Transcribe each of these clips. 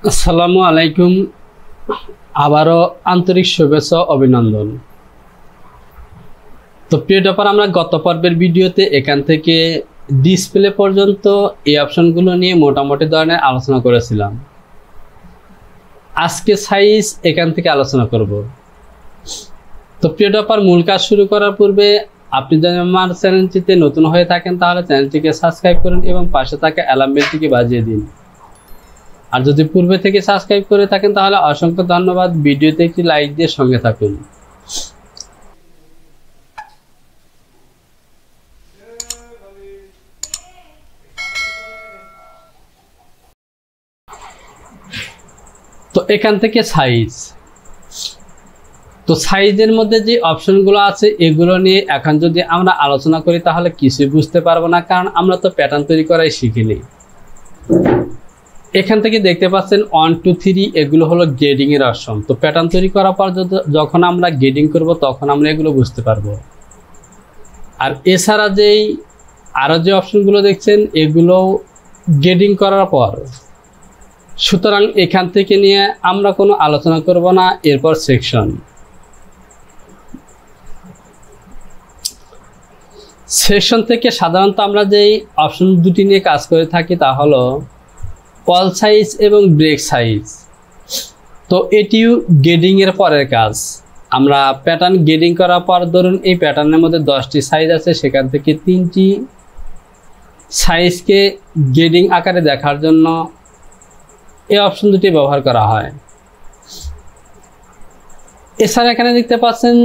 আসসালামু আলাইকুম। আবারও আন্তরিক শুভেচ্ছা অভিনন্দন। তো প্রিয় টপার, আমরা গত পর্বের ভিডিওতে এখান থেকে ডিসপ্লে পর্যন্ত এই অপশনগুলো নিয়ে মোটামুটি ধরনের আলোচনা করেছিলাম। আজকে সাইজ এখান থেকে আলোচনা করব। তো প্রিয় টপার, মূল কাজ শুরু করার পূর্বে আপনি যদি আমার চ্যানেলটিতে নতুন হয়ে থাকেন তাহলে চ্যানেলটিকে সাবস্ক্রাইব করুন এবং পাশে থাকা অ্যালার্ম বেলটিকে বাজিয়ে দিন। আর যদি পূর্বে থেকে সাবস্ক্রাইব করে থাকেন তাহলে অসংখ্য ধন্যবাদ। ভিডিওতে একটি লাইক দিয়ে সঙ্গে থাকুন। তো এখান থেকে সাইজ, তো সাইজের মধ্যে যে অপশনগুলো আছে এগুলো নিয়ে এখন যদি আমরা আলোচনা করি তাহলে কিছুই বুঝতে পারবো না, কারণ আমরা তো প্যাটার্ন তৈরি করাই শিখিনি। এখান থেকে দেখতে পাচ্ছেন 1 2 3 এগুলো হলো গ্রেডিং এর অপশন। তো প্যাটার্ন তৈরি করার পর যখন আমরা গ্রেডিং করব তখন আমরা এগুলো বুঝতে পারবো। আর এছাড়া যেই আরো যে অপশনগুলো দেখছেন এগুলো গ্রেডিং করার পর, সুতরাং এখান থেকে নিয়ে আমরা কোনো আলোচনা করব না। এরপর সেকশন থেকে সাধারণত আমরা যেই অপশন দুটি নিয়ে কাজ করে থাকি তা হলো ওয়াল সাইজ এবং ব্রেক সাইজ। তো এটিও গ্রেডিং এর পরের কাজ। আমরা প্যাটার্ন গ্রেডিং করার পর ধরুন এই প্যাটার্নের মধ্যে 10টি সাইজ আছে, সেখান থেকে 3টি সাইজকে গ্রেডিং আকারে দেখার জন্য এই অপশন দুটি ব্যবহার করা হয়। এছাড়া এখানে দেখতে পাচ্ছেন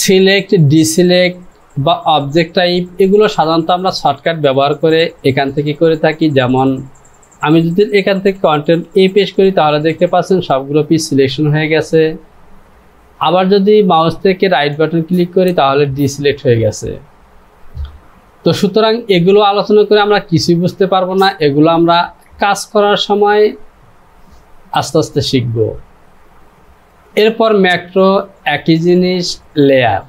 সিলেক্ট, ডিসিলেক্ট বা অবজেক্ট টাইপ, এগুলো সাধারণত আমরা শর্টকাট ব্যবহার করে এখান থেকে করে থাকি। যেমন আমি যদি এখান থেকে কন্ট্রোল এ পেশ করি তাহলে দেখতে পাচ্ছেন সবগুলো পিস সিলেকশন হয়ে গেছে। আবার যদি মাউস থেকে রাইট বাটন ক্লিক করি তাহলে ডিসিলেক্ট হয়ে গেছে। তো সুতরাং এগুলো আলোচনা করে আমরা কিছুই বুঝতে পারবো না, এগুলো আমরা কাজ করার সময় আস্তে আস্তে শিখব। এরপর ম্যাক্রো, একই জিনিস, লেয়ার।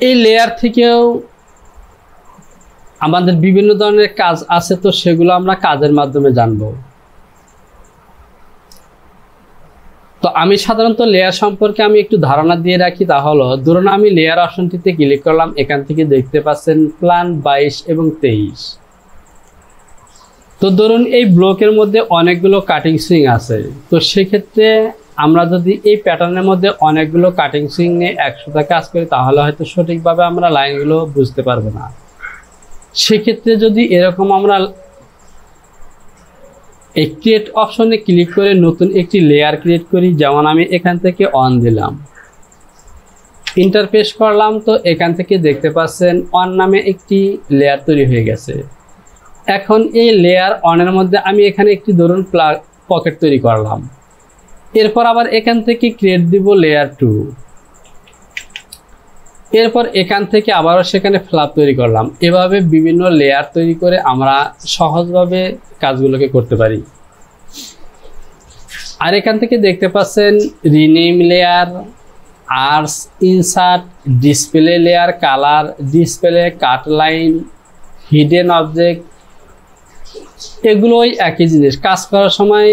এই লেয়ার থেকেও আমাদের বিভিন্ন ধরনের কাজ আছে, তো সেগুলো আমরা কাজের মাধ্যমে জানব। তো আমি সাধারণত লেয়ার সম্পর্কে আমি একটু ধারণা দিয়ে রাখি। তা হলো ধরুন আমি লেয়ার অপশনটিতে ক্লিক করলাম, এখান থেকে দেখতে পাচ্ছেন প্ল্যান 22 এবং 23। তো ধরুন এই ব্লকের মধ্যে অনেকগুলো কাটিং সুইং আছে। তো সেক্ষেত্রে আমরা যদি এই প্যাটার্নের মধ্যে অনেকগুলো কাটিং সুইং নিয়ে একসাথে কাজ করি তাহলে হয়তো সঠিকভাবে আমরা লাইনগুলো বুঝতে পারবো না। সেক্ষেত্রে যদি এরকম আমরা এই ক্রিয়েট অপশনে ক্লিক করে নতুন একটি লেয়ার ক্রিয়েট করি, যেমন আমি এখান থেকে অন দিলাম, ইন্টারফেস করলাম, তো এখান থেকে দেখতে পাচ্ছেন অন নামে একটি লেয়ার তৈরি হয়ে গেছে। এখন এই লেয়ার অনের মধ্যে আমি এখানে একটি ধরুন পকেট তৈরি করলাম। এরপর আবার এখান থেকে ক্রিয়েট দিব লেয়ার 2। এরপর এখান থেকে আবারও সেখানে ফ্ল্যাপ তৈরি করলাম। এভাবে বিভিন্ন লেয়ার তৈরি করে আমরা সহজভাবে কাজগুলোকে করতে পারি। আর এখান থেকে দেখতে পাচ্ছেন রিনেম লেয়ার, আর্স, insert, display layer, colour, display, cut line, hidden object, এগুলোই একই জিনিস। কাজ করার সময়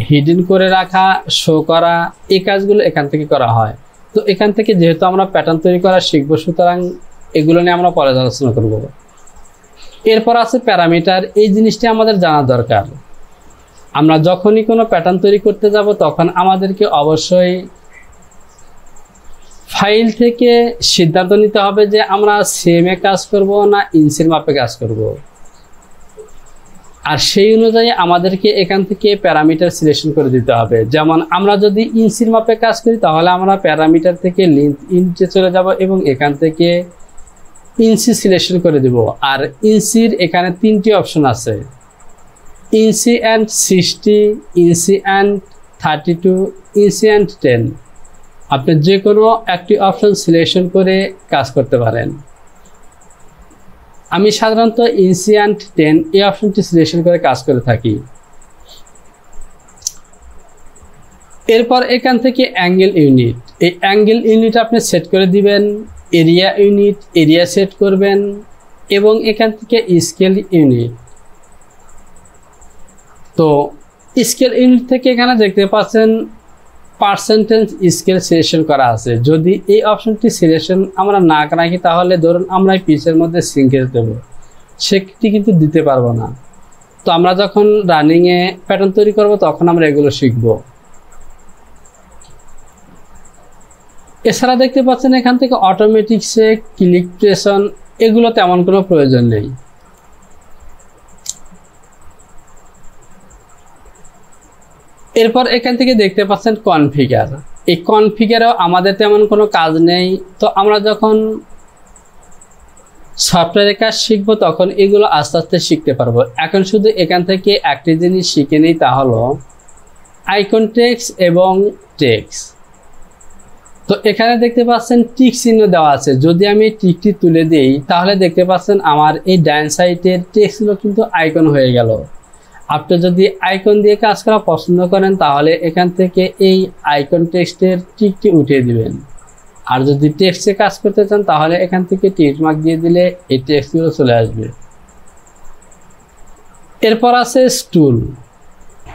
হিডেন করে রাখা, শো করা, এই কাজগুলো এখান থেকে করা হয়। তো এখান থেকে যেহেতু আমরা প্যাটার্ন তৈরি করা শিখবো, সুতরাং এগুলো নিয়ে আমরা পরে আলোচনা করব। এরপর আছে প্যারামিটার। এই জিনিসটি আমাদের জানা দরকার। আমরা যখনই কোনো প্যাটার্ন তৈরি করতে যাব তখন আমাদেরকে অবশ্যই ফাইল থেকে সিদ্ধান্ত নিতে হবে যে আমরা সেমে কাজ করব না ইঞ্চির মাপে কাজ করব। আর সেই অনুযায়ী আমাদেরকে এখান থেকে প্যারামিটার সিলেকশন করে দিতে হবে। যেমন আমরা যদি ইঞ্চির মাপে কাজ করি তাহলে আমরা প্যারামিটার থেকে লেন্থ ইঞ্চে চলে যাব এবং এখান থেকে ইঞ্চি সিলেকশন করে দেব। আর ইঞ্চির এখানে 3টি অপশন আছে, inch and 60, inch and 32, inch and 10। আপনি যে কোনো একটি অপশন সিলেকশন করে কাজ করতে পারেন। আমি সাধারণত ইঞ্চি অ্যান্ড 10 এই অপশনটি সিলেকশন করে কাজ করে থাকি। এরপর এখান থেকে অ্যাঙ্গেল ইউনিট, এই অ্যাঙ্গেল ইউনিট আপনি সেট করে দিবেন। এরিয়া ইউনিট, এরিয়া সেট করবেন এবং এখান থেকে স্কেল ইউনিট, তো স্কেল ইউনিট থেকে এখানে দেখতে পাচ্ছেন পার্সেন্টেজ স্কেল সিলেকশন করা আছে। যদি এই অপশনটি সিলেকশন আমরা না রাখি তাহলে ধরুন আমরা পিসের মধ্যে সিঙ্কেজ দেব, সেটি কিন্তু দিতে পারবো না। তো আমরা যখন রানিংয়ে প্যাটার্ন তৈরি করব তখন আমরা এগুলো শিখব। এছাড়া দেখতে পাচ্ছেন এখান থেকে অটোমেটিক্সে ক্লিক প্রেশন, এগুলো তেমন কোনো প্রয়োজন নেই। এরপর এখান থেকে দেখতে পাচ্ছেন কনফিগার। এই কনফিগারেও আমাদের তেমন কোনো কাজ নেই। তো আমরা যখন সফটওয়্যারের কাজ শিখবো তখন এগুলো আস্তে আস্তে শিখতে পারবো। এখন শুধু এখান থেকে একটি জিনিস শিখে নিই, তা হলো আইকন টেক্সট এবং টেক্সট। তো এখানে দেখতে পাচ্ছেন টিক চিহ্ন দেওয়া আছে। যদি আমি টিকটি তুলে দিই তাহলে দেখতে পাচ্ছেন আমার এই ডান সাইডের টেক্সটগুলো কিন্তু আইকন হয়ে গেল। আপনি যদি আইকন দিয়ে কাজ করা পছন্দ করেন তাহলে এখান থেকে এই আইকন টেক্সটের টিকটি উঠিয়ে দিবেন। আর যদি টেক্সটে কাজ করতে চান তাহলে এখান থেকে টিক মার্ক দিয়ে দিলে এই টেক্সটগুলো চলে আসবে। এরপর আছে স্টুল।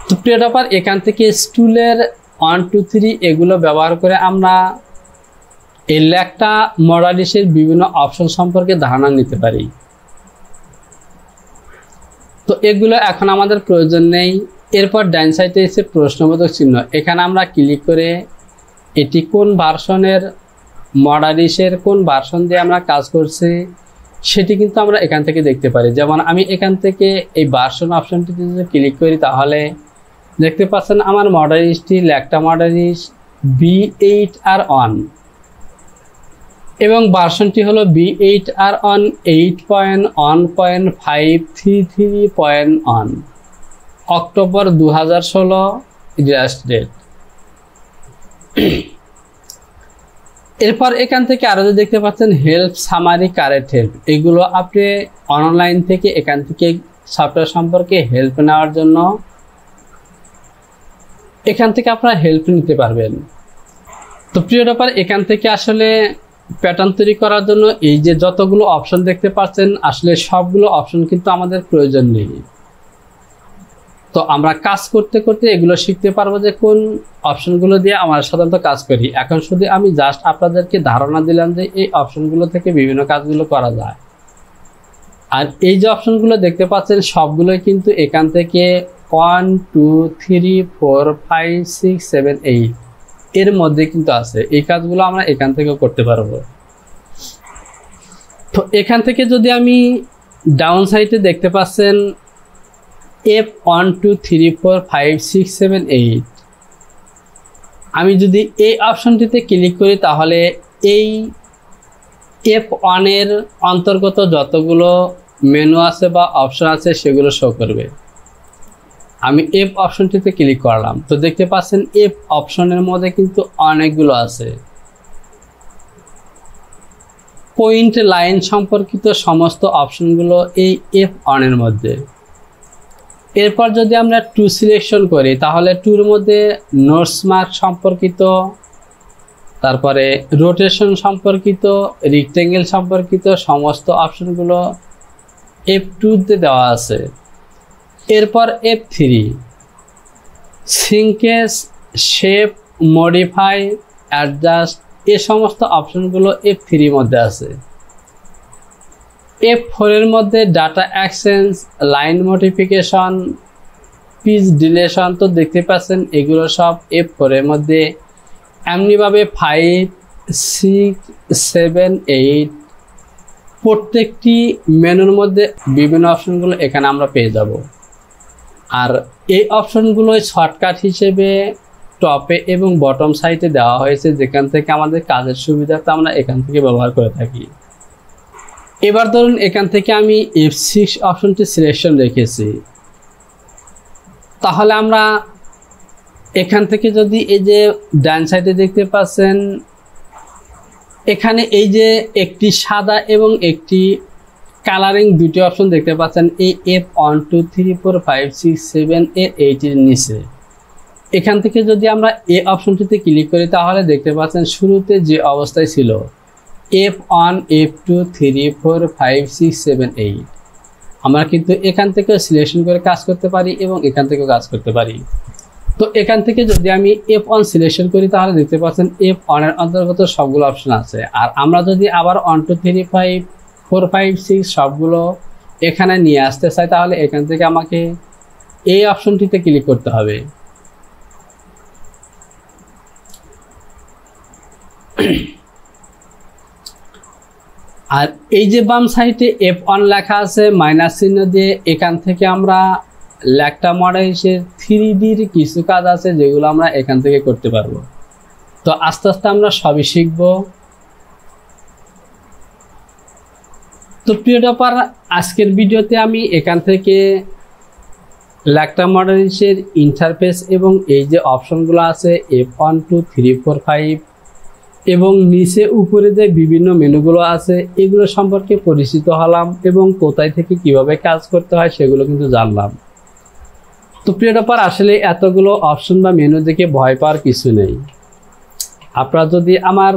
তো প্রিয় ব্যাপার, এখান থেকে স্টুলের 1 2 3 এগুলো ব্যবহার করে আমরা এই লেখটা মডালিসের বিভিন্ন অপশন সম্পর্কে ধারণা নিতে পারি। তো এগুলো এখন আমাদের প্রয়োজন নেই। এরপর ডান সাইডে এসে প্রশ্নবোধক চিহ্ন, এখানে আমরা ক্লিক করে এটি কোন ভার্সনের মডালিসের কোন ভার্সন দিয়ে আমরা কাজ করছি সেটি কিন্তু আমরা এখান থেকে দেখতে পারি। যেমন আমি এখান থেকে এই ভার্সন অপশনটিতে যদি ক্লিক করি তাহলে দেখতে পাচ্ছেন আমার মডালিসটি লেখটা মডালিস B8R1 এবং ভার্সনটি হলো B8R1 8.1.533.1 অক্টোবর 2016 লাস্ট ডেট। এরপর এখান থেকে আরো দেখতে পাচ্ছেন হেল্প, সামারি, কারেন্ট হেল্প। এগুলো আপনি অনলাইন থেকে এখান থেকে সফটওয়্যার সম্পর্কে হেল্প নেওয়ার জন্য এখান থেকে আপনারা হেল্প নিতে পারবেন। তো প্রিয় ব্যাপার, এখান থেকে আসলে প্যাটার্ন তৈরি করার জন্য এই যে যতগুলো অপশন দেখতে পাচ্ছেন আসলে সবগুলো অপশন কিন্তু আমাদের প্রয়োজন নেই। তো আমরা কাজ করতে করতে এগুলো শিখতে পারবো যে কোন অপশনগুলো দিয়ে আমরা সাধারণত কাজ করি। এখন শুধু আমি জাস্ট আপনাদেরকে ধারণা দিলাম যে এই অপশনগুলো থেকে বিভিন্ন কাজগুলো করা যায়। আর এই যে অপশনগুলো দেখতে পাচ্ছেন সবগুলোই কিন্তু এখান থেকে 1 2 3 4 5 6 7 8 এর মধ্যে কিন্তু আছে। এই কাজগুলো আমরা এখান থেকে করতে পারবো। তো এখান থেকে যদি আমি ডাউন সাইডে দেখতে পাচ্ছেন F1 2 3 4 5 6 7 8, আমি যদি এই অপশনটিতে ক্লিক করি তাহলে এই F1 এর অন্তর্গত যতগুলো মেনু আছে বা অপশন আছে সেগুলো শো করবে। আমি F অপশনটিতে ক্লিক করলাম, তো দেখতে পাচ্ছেন F অপশনের মধ্যে কিন্তু অনেকগুলো আছে। পয়েন্ট লাইন সম্পর্কিত সমস্ত অপশনগুলো এই F1 এর মধ্যে। এরপর যদি আমরা টু সিলেকশন করি তাহলে টুর মধ্যে নোটস মার্ক সম্পর্কিত, তারপরে রোটেশন সম্পর্কিত, রেক্টেঙ্গেল সম্পর্কিত সমস্ত অপশনগুলো F2-তে দেওয়া আছে। এরপর F3 সিঙ্কেজ, শেপ, মডিফাই, অ্যাডজাস্ট এই সমস্ত অপশনগুলো F3-র মধ্যে আছে। F4 এর মধ্যে data exchange, line modification, pitch deletion. তো দেখতে পাচ্ছেন এগুলো সব F4 এর মধ্যে। এমনিভাবে 5 6 7 8 প্রত্যেকটি মেনুর মধ্যে বিভিন্ন অপশনগুলো এখানে আমরা পেয়ে যাব। আর এই অপশনগুলো শর্টকাট হিসেবে টপে এবং বটম সাইডে দেওয়া হয়েছে, যেখান থেকে আমাদের কাজের সুবিধাটা আমরা এখান থেকে ব্যবহার করে থাকি। এবার ধরুন এখান থেকে আমি F6 অপশনটি সিলেকশন রেখেছি, তাহলে আমরা এখান থেকে যদি এই যে ডান সাইডে দেখতে পাচ্ছেন এখানে এই যে একটি সাদা এবং একটি কালারিং দুটি অপশন দেখতে পাচ্ছেন এই F1 2 3 4 5 6 7 এর 8 এর নিচে। এখান থেকে যদি আমরা এই অপশনটিতে ক্লিক করি তাহলে দেখতে পাচ্ছেন শুরুতে যে অবস্থায় ছিল F1 F2 3 4 5 6 7 8, আমরা কিন্তু এখান থেকে সিলেকশন করে কাজ করতে পারি এবং এখান থেকেও কাজ করতে পারি। তো এখান থেকে যদি আমি F1 সিলেকশন করি তাহলে দেখতে পাচ্ছেন F1 এর অন্তর্গত সবগুলো অপশন আছে। আর আমরা যদি আবার 1 2 3 5 4 5 6 সবগুলো এখানে নিয়ে আসতে চাই তাহলে এখান থেকে আমাকে এই অপশনটিতে ক্লিক করতে হবে। আর এই যে বাম সাইডে F1 লেখা আছে মাইনাস চিহ্ন দিয়ে, এখান থেকে আমরা ল্যাকটা মডেলের 3Dর কিছু কাজ আছে যেগুলো আমরা এখান থেকে করতে পারবো। তো আস্তে আস্তে আমরা সবই শিখব। তো প্রিয় টপার, আজকের ভিডিওতে আমি এখান থেকে ল্যাকটা মডেলের ইন্টারফেস এবং এই যে অপশনগুলো আছে F1 2 3 4 5 এবং নিচে উপরে যে বিভিন্ন মেনুগুলো আছে এগুলো সম্পর্কে পরিচিত হলাম এবং কোথায় থেকে কিভাবে কাজ করতে হয় সেগুলো কিন্তু জানলাম। তো প্রিয় টপার, আসলে এতগুলো অপশন বা মেনু দেখে ভয় পাওয়ার কিছু নেই। আপনারা যদি আমার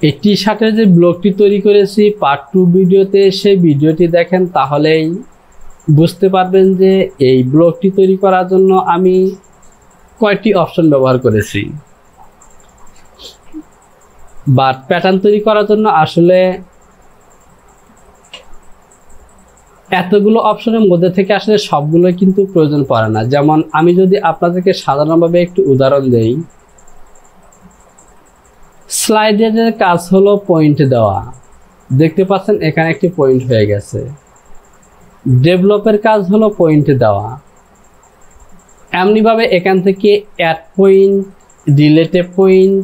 এই টি শার্টের যে ব্লগটি তৈরি করেছি পার্ট 2 ভিডিওতে, সেই ভিডিওটি দেখেন তাহলেই বুঝতে পারবেন যে এই ব্লগটি তৈরি করার জন্য আমি কয়টি অপশন ব্যবহার করেছি। বাট প্যাটার্ন তৈরি করার জন্য আসলে এতগুলো অপশনের মধ্যে থেকে আসলে সবগুলো কিন্তু প্রয়োজন পড়ে না। যেমন আমি যদি আপনাদেরকে সাধারণভাবে একটু উদাহরণ দেই, স্লাইডের কাজ হলো পয়েন্ট দেওয়া, দেখতে পাচ্ছেন এখানে একটি পয়েন্ট হয়ে গেছে। ডেভেলপের কাজ হলো পয়েন্ট দেওয়া। এমনিভাবে এখান থেকে add point, delete point,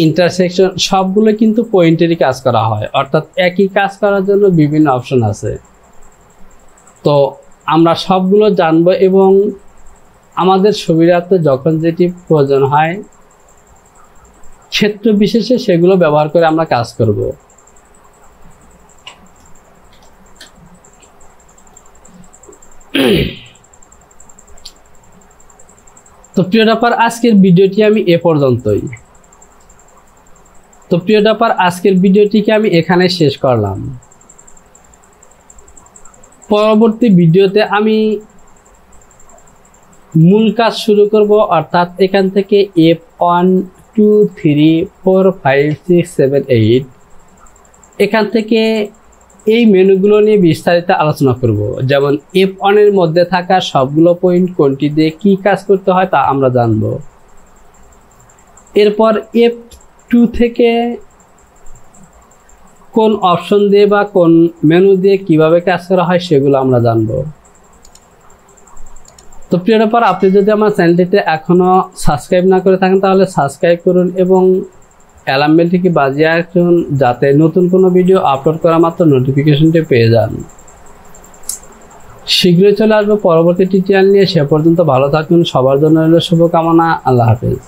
intersection সবগুলো কিন্তু পয়েন্টেরই কাজ করা হয়, অর্থাৎ একই কাজ করার জন্য বিভিন্ন অপশন আছে। তো আমরা সবগুলো জানবো এবং আমাদের সুবিধার্থে যখন যেটি প্রয়োজন হয় ক্ষেত্র বিশেষে সেগুলো ব্যবহার করে আমরা কাজ করব। তো প্রিয় টপার, আজকের ভিডিওটি আমি এ পর্যন্তই। তো প্রিয় টপার, আজকের ভিডিওটিকে আমি এখানে শেষ করলাম। পরবর্তী ভিডিওতে আমি মূল কাজ শুরু করব, অর্থাৎ এখান থেকে F1 2 3 4 5 6 7 8 এখান থেকে এই মেনুগুলো নিয়ে বিস্তারিত আলোচনা করব। যেমন F1 এর মধ্যে থাকা সবগুলো পয়েন্ট কোনটি দিয়ে কি কাজ করতে হয় তা আমরা জানব। এরপর F2 থেকে কোন অপশন দিয়ে বা কোন মেনু দিয়ে কিভাবে কাজ করা হয় সেগুলো আমরা জানব। তো প্রিয় টপার, আপনি যদি আমার চ্যানেলটিতে এখনো সাবস্ক্রাইব না করে থাকেন তাহলে সাবস্ক্রাইব করুন এবং অ্যালার্ম বেলটিকে বাজিয়ে রাখুন যাতে নতুন কোনো ভিডিও আপলোড করা মাত্র নোটিফিকেশনটি পেয়ে যান। শীঘ্রই চলে আসবো পরবর্তী টিউটোরিয়াল নিয়ে। সে পর্যন্ত ভালো থাকুন, সবার জন্য রইল শুভকামনা। আল্লাহ হাফেজ।